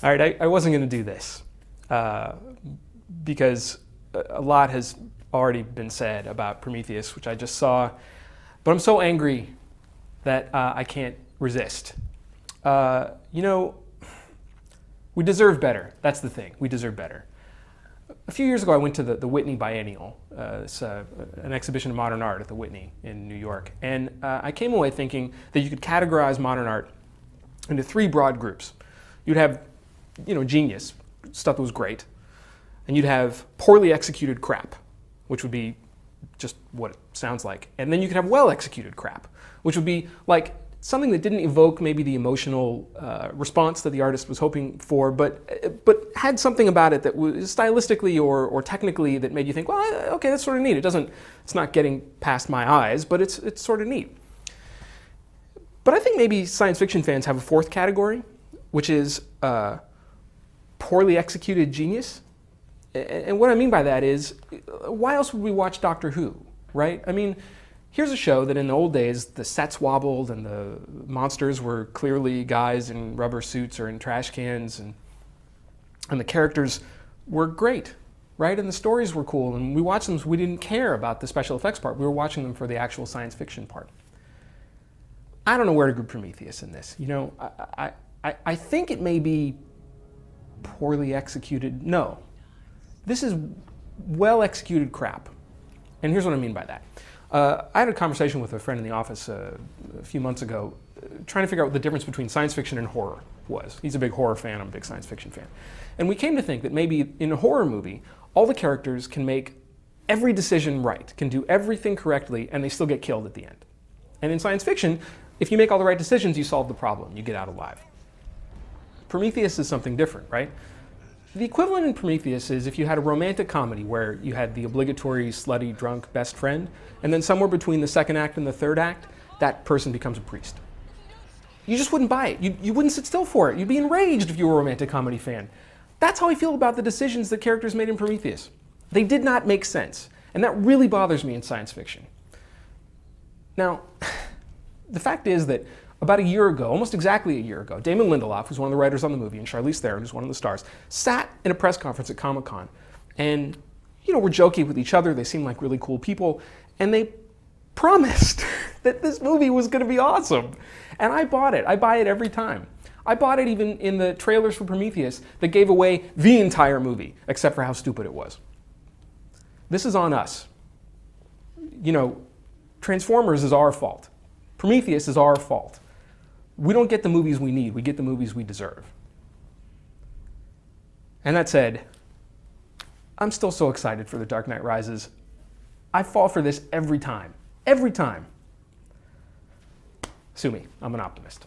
All right, I wasn't going to do this because a lot has already been said about Prometheus, which I just saw, but I'm so angry that I can't resist. You know, we deserve better. That's the thing. We deserve better. A few years ago, I went to the Whitney Biennial. It's an exhibition of modern art at the Whitney in New York. And I came away thinking that you could categorize modern art into three broad groups. You'd have, genius, stuff that was great. And you'd have poorly executed crap, which would be just what it sounds like. And then you could have well-executed crap, which would be like something that didn't evoke maybe the emotional response that the artist was hoping for, but had something about it that was stylistically or technically that made you think, well, okay, that's sort of neat. It's not getting past my eyes, but it's sort of neat. But I think maybe science fiction fans have a fourth category, which is poorly executed genius. And what I mean by that is, why else would we watch Doctor Who, right? I mean, here's a show that in the old days, the sets wobbled and the monsters were clearly guys in rubber suits or in trash cans, and the characters were great, right? And the stories were cool, and we watched them so we didn't care about the special effects part. We were watching them for the actual science fiction part. I don't know where to group Prometheus in this. I think it may be poorly executed. No. This is well-executed crap. And here's what I mean by that. I had a conversation with a friend in the office a few months ago trying to figure out what the difference between science fiction and horror was. He's a big horror fan, I'm a big science fiction fan. And we came to think that maybe in a horror movie, all the characters can make every decision right, can do everything correctly, and they still get killed at the end. And in science fiction, if you make all the right decisions, you solve the problem, you get out alive. Prometheus is something different, right? The equivalent in Prometheus is if you had a romantic comedy where you had the obligatory slutty, drunk best friend, and then somewhere between the second act and the third act, that person becomes a priest. You just wouldn't buy it. You wouldn't sit still for it. You'd be enraged if you were a romantic comedy fan. That's how I feel about the decisions that characters made in Prometheus. They did not make sense, and that really bothers me in science fiction. Now, the fact is that about a year ago, almost exactly a year ago, Damon Lindelof, who's one of the writers on the movie, and Charlize Theron, who's one of the stars, sat in a press conference at Comic-Con. And, we're joking with each other. They seem like really cool people. And they promised that this movie was going to be awesome. And I bought it. I buy it every time. I bought it even in the trailers for Prometheus that gave away the entire movie, except for how stupid it was. This is on us. Transformers is our fault. Prometheus is our fault. We don't get the movies we need, we get the movies we deserve. And that said, I'm still so excited for The Dark Knight Rises. I fall for this every time. Every time. Sue me, I'm an optimist.